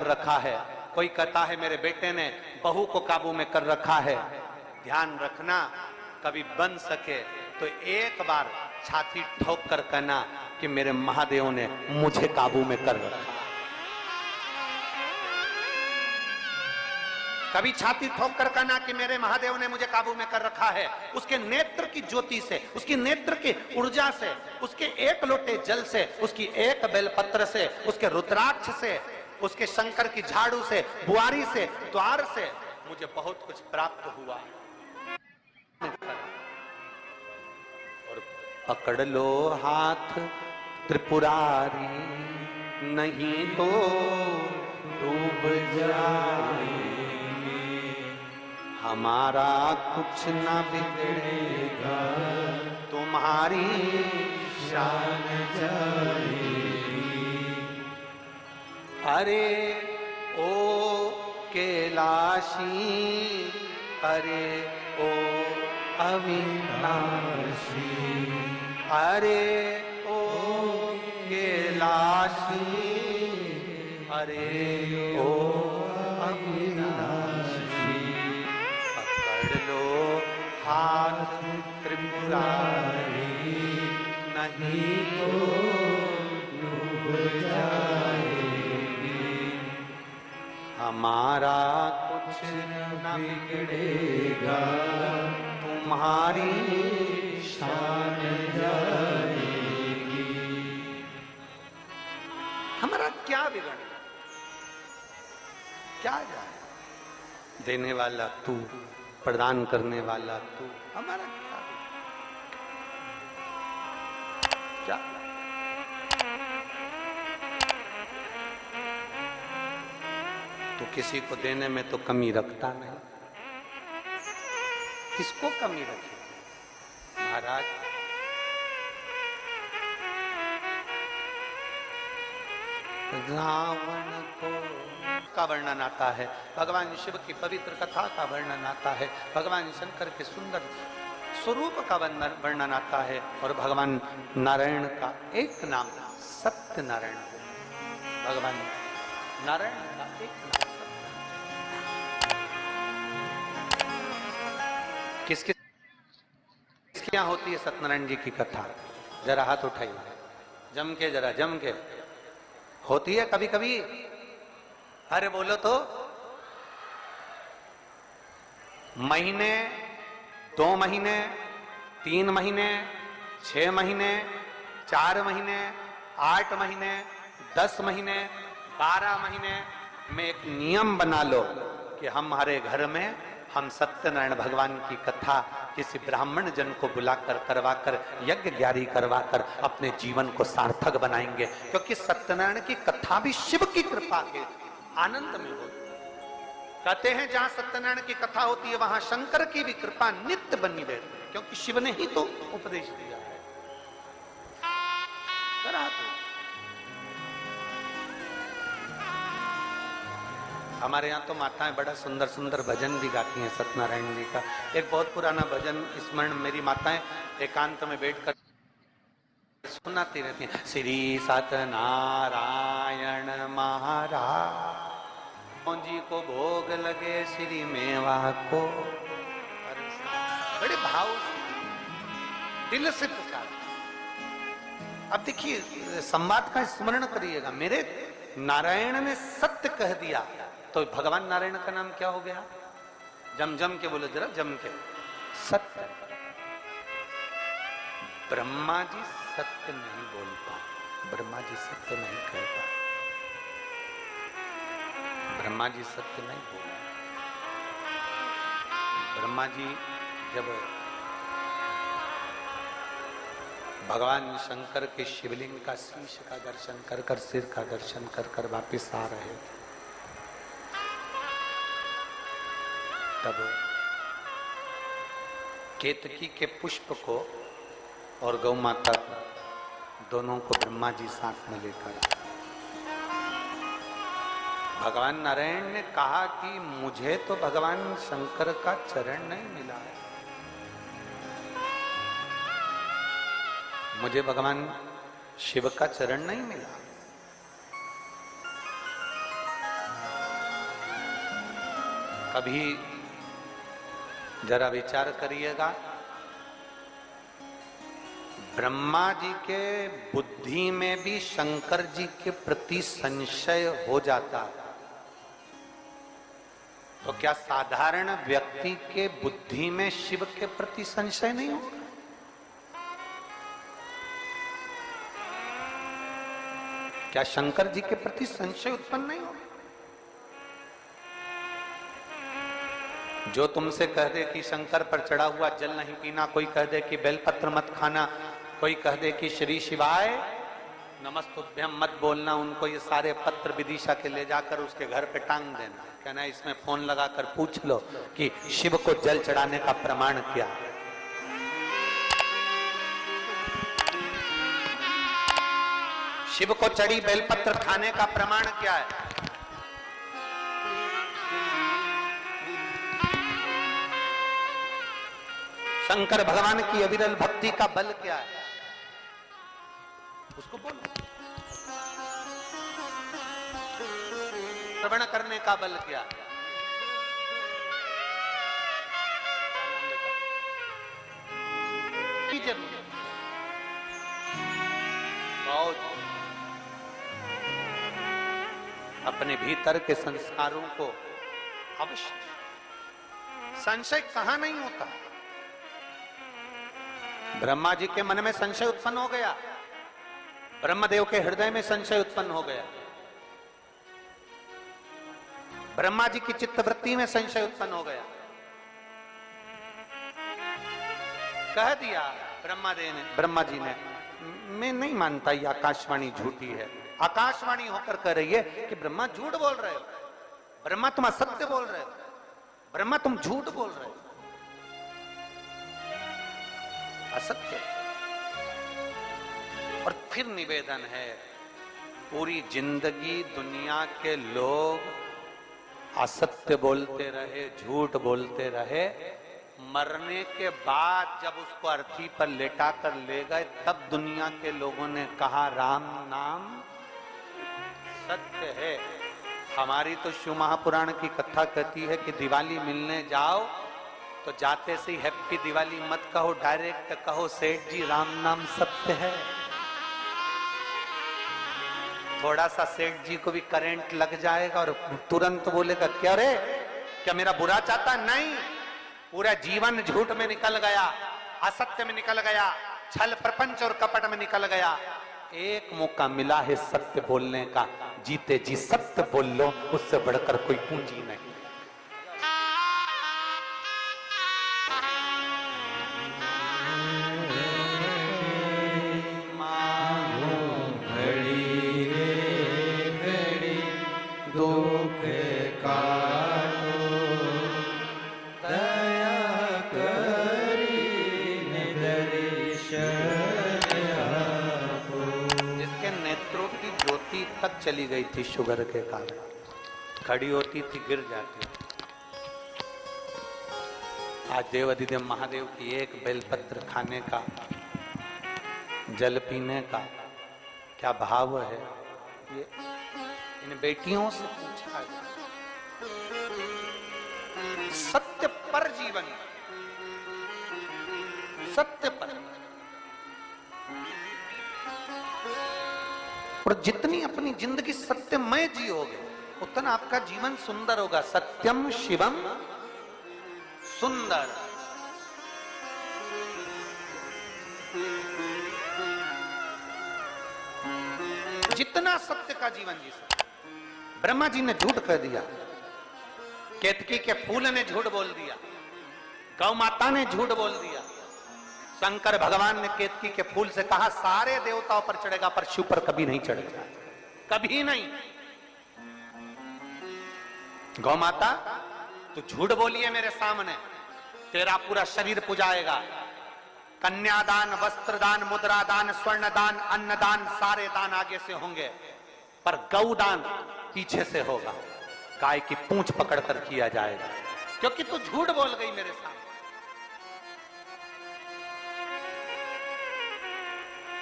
रखा है, कोई कहता है मेरे बेटे ने बहू को काबू में कर रखा है। ध्यान रखना, कभी बन सके तो एक बार छाती ठोक कर कहना कि मेरे महादेव ने मुझे काबू में कर रखा। कभी छाती ठोक कर कहना कि मेरे महादेव ने मुझे काबू में कर रखा है। उसके नेत्र की ज्योति से, उसकी नेत्र की ऊर्जा से, उसके एक लोटे जल से, उसकी एक बेलपत्र से, उसके रुद्राक्ष से, उसके शंकर की झाड़ू से, बुआरी से, द्वार से मुझे बहुत कुछ प्राप्त हुआ। और पकड़ लो हाथ त्रिपुरारी, नहीं तो डूब जाए। हमारा कुछ न बिगड़ेगा, तुम्हारी शान जाएगी। अरे ओ कैलाशी, अरे ओ अविनाशी, अरे ओ कैलाशी, अरे ओ अविनाशी। हाथ त्रिपुरारी, नहीं तो डूब जाएगी। हमारा कुछ न बिगड़ेगा, तुम्हारी शान जाएगी। हमारा क्या बिगड़ेगा, क्या जाए? देने वाला तू, प्रदान करने वाला तू, हमारा क्या? तो किसी को देने में तो कमी रखता नहीं, किसको कमी रखे महाराज? रावण को का वर्णन आता है, भगवान शिव की पवित्र कथा का वर्णन आता है, भगवान शंकर के सुंदर स्वरूप का वर्णन आता है, और भगवान नारायण का एक नाम सत्य नारायण है। भगवान नारायण का एक नाम किसके यहाँ होती है सत्यनारायण जी की कथा? जरा हाथ उठाइए, जम के, जरा जम के। होती है कभी कभी? अरे बोलो तो। महीने, 2 महीने, 3 महीने, 6 महीने, 4 महीने, 8 महीने, 10 महीने, 12 महीने में एक नियम बना लो कि हमारे घर में हम सत्यनारायण भगवान की कथा किसी ब्राह्मण जन को बुलाकर, करवाकर, यज्ञ ग्यारी करवाकर अपने जीवन को सार्थक बनाएंगे। क्योंकि सत्यनारायण की कथा भी शिव की कृपा के आनंद में होती। कहते हैं जहां सत्यनारायण की कथा होती है वहां शंकर की भी कृपा नित्य बनी रहती है, क्योंकि शिव ने ही तो उपदेश दिया है। करा तो हमारे यहाँ तो माताएं बड़ा सुंदर सुंदर भजन भी गाती हैं सत्यनारायण जी का। एक बहुत पुराना भजन स्मरण मेरी माताएं एकांत में बैठकर सुनाती रहती हैं। श्री सत्यनारायण महाराज जी को भोग लगे, श्री मेवा को। बड़े भाव दिल से पुकार। अब देखिए संवाद का स्मरण करिएगा। मेरे नारायण ने सत्य कह दिया तो भगवान नारायण का नाम क्या हो गया? जम के बोलो, जरा जम के। सत्य। ब्रह्मा जी सत्य नहीं बोल पाए, ब्रह्मा जी सत्य नहीं कह पाए, ब्रह्मा जी सत्य नहीं बोले। ब्रह्मा जी जब भगवान शंकर के शिवलिंग का शीश का दर्शन कर कर, सिर का दर्शन कर कर वापिस आ रहे थे, तब केतकी के पुष्प को और गौ माता दोनों को ब्रह्मा जी साथ में लेकर भगवान नारायण ने कहा कि मुझे तो भगवान शंकर का चरण नहीं मिला है, मुझे भगवान शिव का चरण नहीं मिला। अभी जरा विचार करिएगा, ब्रह्मा जी के बुद्धि में भी शंकर जी के प्रति संशय हो जाता है, तो क्या साधारण व्यक्ति के बुद्धि में शिव के प्रति संशय नहीं होगा? क्या शंकर जी के प्रति संशय उत्पन्न नहीं होगा? जो तुमसे कह दे कि शंकर पर चढ़ा हुआ जल नहीं पीना, कोई कह दे कि बेलपत्र मत खाना, कोई कह दे कि श्री शिवाय नमस्तुभ्यम मत बोलना, उनको ये सारे पत्र विदिशा के ले जाकर उसके घर पे टांग देना, कहना इसमें फोन लगाकर पूछ लो कि शिव को जल चढ़ाने का प्रमाण क्या है। शिव को चढ़ी बेलपत्र खाने का प्रमाण क्या है? शंकर भगवान की अविरल भक्ति का बल क्या है? उसको बोलो। श्रवण करने का बल क्या है? अपने भीतर के संस्कारों को अवश्य, संशय कहां नहीं होता। ब्रह्मा जी के मन में संशय उत्पन्न हो गया, ब्रह्मदेव के हृदय में संशय उत्पन्न हो गया, ब्रह्मा जी की चित्तवृत्ति में संशय उत्पन्न हो गया। कह दिया ब्रह्मा जी ने, मैं नहीं मानता ये आकाशवाणी झूठी है। आकाशवाणी होकर कह रही है कि ब्रह्मा झूठ बोल रहे हो, ब्रह्मा तुम असत्य बोल रहे हो, ब्रह्मा तुम झूठ बोल रहे हो, असत्य। और फिर निवेदन है, पूरी जिंदगी दुनिया के लोग असत्य बोलते रहे, झूठ बोलते रहे, मरने के बाद जब उसको अर्थी पर लेटा कर ले गए, तब दुनिया के लोगों ने कहा राम नाम सत्य है। हमारी तो शिव महापुराण की कथा कहती है कि दिवाली मिलने जाओ तो जाते से ही हैप्पी दिवाली मत कहो, डायरेक्ट कहो सेठ जी राम नाम सत्य है। थोड़ा सा सेठ जी को भी करंट लग जाएगा और तुरंत बोलेगा क्या रे, क्या मेरा बुरा चाहता? नहीं, पूरा जीवन झूठ में निकल गया, असत्य में निकल गया, छल प्रपंच और कपट में निकल गया। एक मौका मिला है सत्य बोलने का, जीते जी सत्य बोल लो, उससे बढ़कर कोई पूंजी नहीं। तक चली गई थी शुगर के कारण, खड़ी होती थी गिर जाती। आज देव अधिदेव महादेव की एक बेलपत्र खाने का, जल पीने का क्या भाव है, ये इन बेटियों से पूछा है। सत्य पर जीवन, सत्य पर। और जितनी अपनी जिंदगी सत्यमय जियोगे उतना आपका जीवन सुंदर होगा। सत्यम शिवम सुंदर। जितना सत्य का जीवन जी सकते। ब्रह्मा जी ने झूठ कह दिया, केतकी के फूल ने झूठ बोल दिया, गौ माता ने झूठ बोल दिया, शंकर भगवान ने केतकी के फूल से कहा सारे देवताओं पर चढ़ेगा पर शिव पर कभी नहीं चढ़ेगा, कभी नहीं। गौ माता तू झूठ बोली है मेरे सामने, तेरा पूरा शरीर पुजाएगा। कन्यादान, वस्त्रदान, मुद्रादान, स्वर्णदान, अन्नदान, सारे दान आगे से होंगे, पर गौदान पीछे से होगा। गाय की पूंछ पकड़कर किया जाएगा, क्योंकि तू झूठ बोल गई मेरे सामने।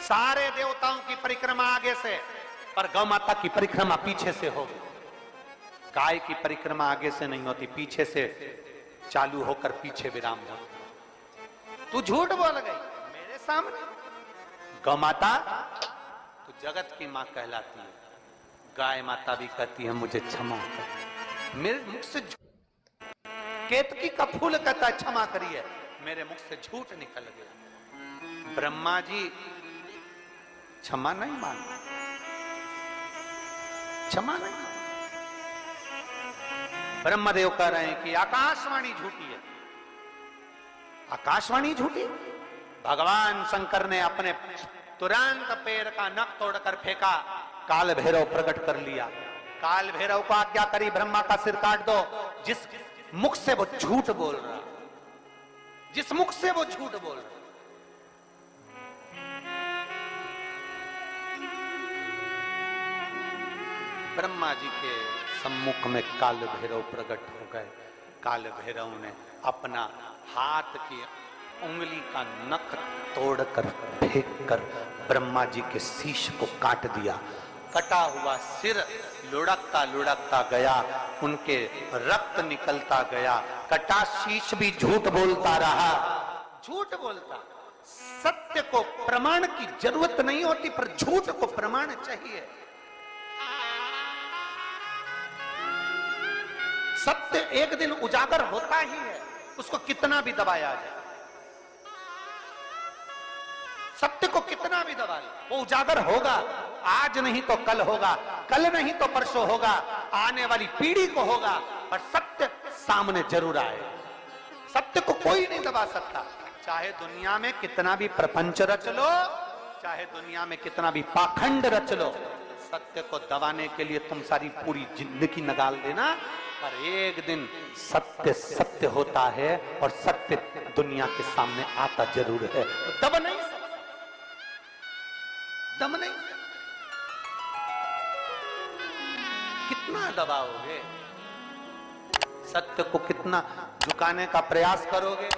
सारे देवताओं की परिक्रमा आगे से, पर गौ माता की परिक्रमा पीछे से होगी। गाय की परिक्रमा आगे से नहीं होती, पीछे से चालू होकर पीछे विराम होता। तू झूठ बोल गई मेरे सामने। गौ माता तू जगत की मां कहलाती है, गाय माता भी कहती है मुझे क्षमा कर। मेरे मुख से केतकी का फूल कहता है क्षमा करिए, मेरे मुख से झूठ निकल गया। ब्रह्मा जी क्षमा नहीं मांगे, क्षमा नहीं। ब्रह्मदेव कह रहे हैं कि आकाशवाणी झूठी है। आकाशवाणी झूठी? भगवान शंकर ने अपने तुरंत पैर का नख तोड़कर फेंका, काल भैरव प्रकट कर लिया। काल भैरव को आज्ञा करी ब्रह्मा का सिर काट दो। जिस मुख से वो झूठ बोल रहा, जिस मुख से वो झूठ बोल रहा। ब्रह्मा जी के सम्मुख में काल भैरव प्रकट हो गए। काल भैरव ने अपना हाथ की उंगली का नख तोड़कर फेंककर ब्रह्मा जी के शीश को काट दिया। कटा हुआ सिर लुढ़कता लुढ़कता गया, उनके रक्त निकलता गया। कटा शीश भी झूठ बोलता रहा, झूठ बोलता। सत्य को प्रमाण की जरूरत नहीं होती, पर झूठ को प्रमाण चाहिए। सत्य एक दिन उजागर होता ही है, उसको कितना भी दबाया जाए। सत्य को कितना भी दबा ले, वो उजागर होगा। आज नहीं तो कल होगा, कल नहीं तो परसों होगा, आने वाली पीढ़ी को होगा, पर सत्य सामने जरूर आएगा। सत्य को कोई नहीं दबा सकता। चाहे दुनिया में कितना भी प्रपंच रच लो, चाहे दुनिया में कितना भी पाखंड रच लो, सत्य को दबाने के लिए तुम सारी पूरी जिंदगी निकाल देना, पर एक दिन सत्य सत्य होता है और सत्य दुनिया के सामने आता जरूर है। दब नहीं सकता, दम नहीं। कितना दबाओगे? सत्य को कितना झुकाने का प्रयास करोगे?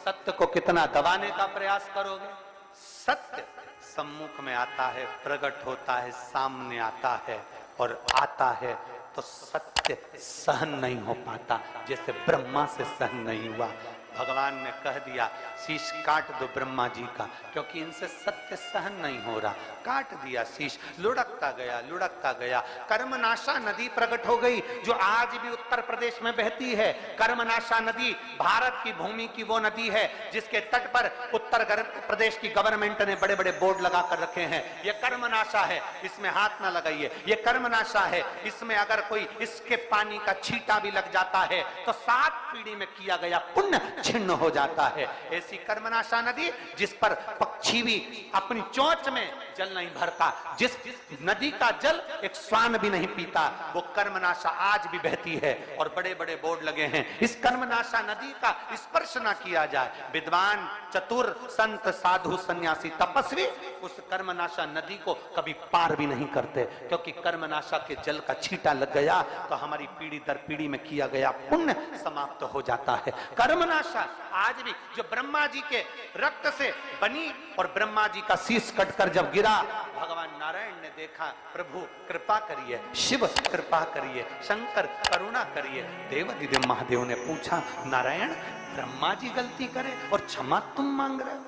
सत्य को कितना दबाने का प्रयास करोगे? सत्य सम्मुख में आता है, प्रकट होता है, सामने आता है, और आता है तो सत्य सहन नहीं हो पाता, जैसे ब्रह्मा से सहन नहीं हुआ। भगवान ने कह दिया शीश काट दो ब्रह्मा जी का, क्योंकि इनसे सत्य सहन नहीं हो रहा। काट दिया शीश, लुढ़कता गया, लुढ़कता गया। कर्मनाशा नदी प्रकट हो गई, जो आज भी उत्तर प्रदेश में बहती है। कर्मनाशा नदी भारत की भूमि की वो नदी है जिसके तट पर उत्तर प्रदेश की गवर्नमेंट ने बड़े बड़े बोर्ड लगा कर रखे हैं, ये कर्मनाशा है, इसमें हाथ ना लगाइए, ये कर्मनाशा है, इसमें अगर कोई इसके पानी का छींटा भी लग जाता है तो 7 पीढ़ी में किया गया पुण्य छिन्न हो जाता है। ऐसी कर्मनाशा नदी जिस पर पक्षी भी अपनी चोंच में जल नहीं भरता, जिस नदी का जल एक श्वान भी नहीं पीता, वो कर्मनाशा आज भी बहती है और बड़े बड़े बोर्ड लगे हैं, इस कर्मनाशा नदी का स्पर्श ना किया जाए। विद्वान, चतुर, संत, साधु, सन्यासी, तपस्वी उस कर्मनाशा नदी को कभी पार भी नहीं करते, क्योंकि कर्मनाशा के जल का छींटा लग गया तो हमारी पीढ़ी दर पीढ़ी में किया गया पुण्य समाप्त हो जाता है। कर्मनाशा आज भी जो ब्रह्मा जी के रक्त से बनी, और ब्रह्मा जी का शीश कटकर जब गिरा, भगवान नारायण ने देखा, प्रभु कृपा करिए, शिव कृपा करिए, शंकर करुणा करिए। देवादिदेव महादेव ने पूछा, नारायण ब्रह्मा जी गलती करे और क्षमा तुम मांग रहे हो,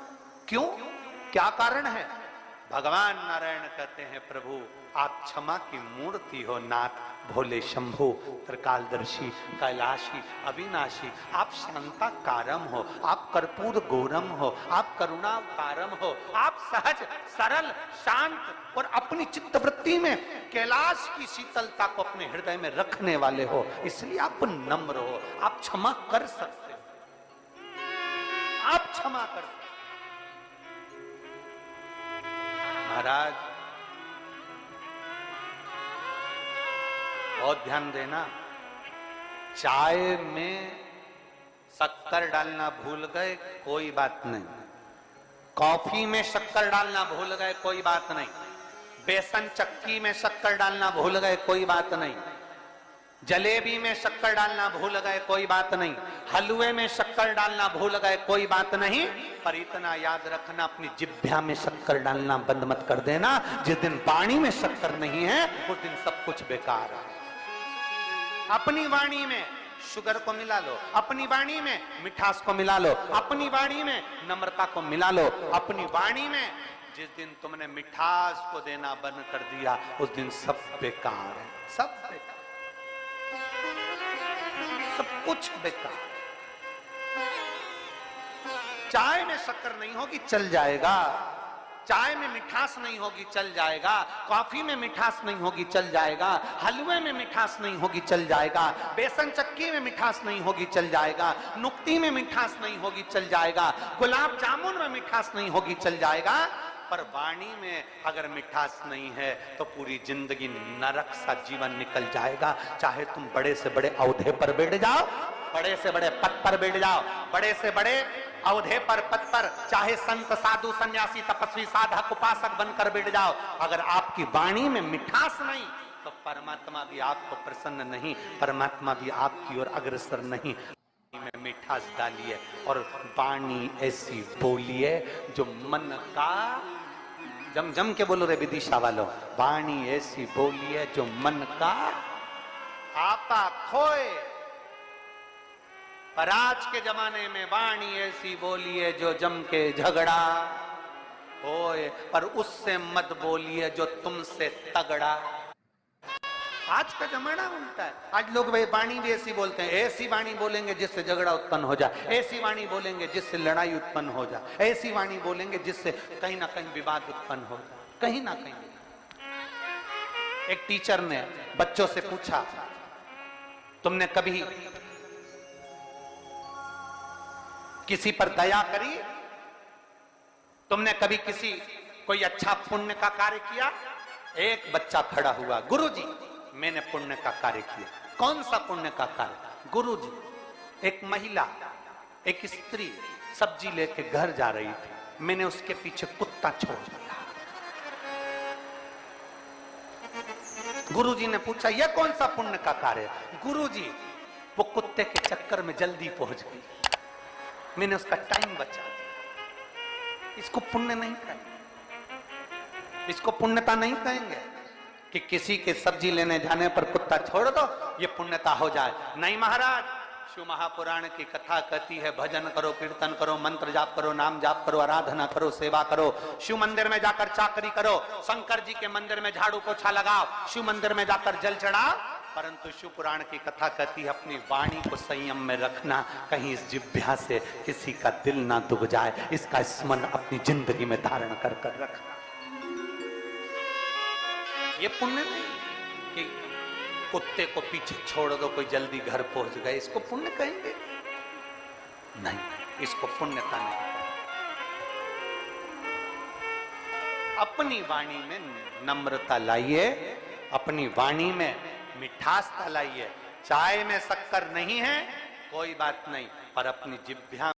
क्यों, क्या कारण है? भगवान नारायण कहते हैं, प्रभु आप क्षमा की मूर्ति हो नाथ, भोले शंभु, त्रिकालदर्शी, कैलाशी, अविनाशी, आप शांता कारम हो, आप कर्पूर गौरम हो, आप करुणाकारम हो, आप सहज सरल शांत और अपनी चित्तवृत्ति में कैलाश की शीतलता को अपने हृदय में रखने वाले हो, इसलिए आप नम्र हो, आप क्षमा कर सकते हो, आप क्षमा कर सकते। महाराज बहुत ध्यान देना, चाय में शक्कर डालना भूल गए कोई बात नहीं, कॉफी में शक्कर डालना भूल गए कोई बात नहीं, बेसन चक्की में शक्कर डालना भूल गए कोई बात नहीं, जलेबी में शक्कर डालना भूल गए कोई बात नहीं, हलवे में शक्कर डालना भूल गए कोई बात नहीं, पर इतना याद रखना अपनी जिह्वा में शक्कर डालना बंद मत कर देना। जिस दिन पानी में शक्कर नहीं है उस दिन सब कुछ बेकार है। अपनी वाणी में शुगर को मिला लो, अपनी वाणी में मिठास को मिला लो, अपनी वाणी में नम्रता को मिला लो। अपनी वाणी में जिस दिन तुमने मिठास को देना बंद कर दिया, उस दिन सब बेकार है, सब बेकार, सब कुछ बेकार। चाय में शक्कर नहीं होगी चल जाएगा, चाय में मिठास नहीं होगी चल जाएगा, कॉफी में मिठास नहीं होगी चल जाएगा, हलवे में मिठास नहीं होगी चल जाएगा, बेसन चक्की में मिठास नहीं होगी चल जाएगा, नुक्ती में मिठास नहीं होगी चल जाएगा, गुलाब जामुन में मिठास नहीं होगी चल जाएगा। पर वाणी में अगर मिठास नहीं है तो पूरी जिंदगी नरक सा जीवन निकल जाएगा। चाहे तुम बड़े से बड़े औहदे पर बैठ जाओ, बड़े से बड़े पद पर बैठ जाओ, बड़े से बड़े औहदे पर पद पर, चाहे संत साधु सन्यासी तपस्वी साधक उपासक बनकर बैठ जाओ, अगर आपकी वाणी में मिठास नहीं तो परमात्मा भी आपको प्रसन्न नहीं, परमात्मा भी आपकी ओर अग्रसर नहीं। में मिठास डालिए और वाणी ऐसी बोलिए जो मन का, जम जम के बोलो रे विदिशा वालों, वाणी ऐसी बोलिए जो मन का आपा खोए। पर आज के जमाने में वाणी ऐसी बोलिए जो जम के झगड़ा होए, पर उससे मत बोलिए जो तुमसे तगड़ा। आज का जमाना उल्टा है, आज लोग भाई वाणी भी ऐसी बोलते हैं, ऐसी वाणी बोलेंगे जिससे झगड़ा उत्पन्न हो जाए, ऐसी वाणी बोलेंगे जिससे लड़ाई उत्पन्न हो जाए, ऐसी वाणी बोलेंगे जिससे कहीं ना कहीं विवाद उत्पन्न हो जाए, कहीं ना कहीं। एक टीचर ने बच्चों से पूछा, तुमने कभी किसी पर दया करी? तुमने कभी किसी कोई अच्छा पुण्य का कार्य किया? एक बच्चा खड़ा हुआ, गुरुजी मैंने पुण्य का कार्य किया। कौन सा पुण्य का कार्य? गुरुजी, एक महिला, एक स्त्री सब्जी लेके घर जा रही थी, मैंने उसके पीछे कुत्ता छोड़ दिया। गुरुजी ने पूछा यह कौन सा पुण्य का कार्य? गुरुजी, वो कुत्ते के चक्कर में जल्दी पहुंच गई, मैंने उसका टाइम बचा दिया। इसको पुण्य नहीं कहेंगे, इसको पुण्यता नहीं कहेंगे कि किसी के सब्जी लेने जाने पर कुत्ता छोड़ दो ये पुण्यता हो जाए। नहीं महाराज, शिव महापुराण की कथा कहती है भजन करो, कीर्तन करो, मंत्र जाप करो, नाम जाप करो, आराधना करो, सेवा करो, शिव मंदिर में जाकर चाकरी करो, शंकर जी के मंदिर में झाड़ू पोछा लगाओ, शिव मंदिर में जाकर जल चढ़ाओ। परंतु शिव पुराण की कथा कहती है अपनी वाणी को संयम में रखना, कहीं इस जिह्वा से किसी का दिल ना दुख जाए, इसका स्मरण अपनी जिंदगी में धारण कर कर रखना। ये पुण्य नहीं कि कुत्ते को पीछे छोड़ दो कोई जल्दी घर पहुंच गए, इसको पुण्य कहेंगे? नहीं, इसको पुण्यता नहीं। अपनी वाणी में नम्रता लाइए, अपनी वाणी में मिठास लाइए। चाय में शक्कर नहीं है कोई बात नहीं, पर अपनी जिह्वा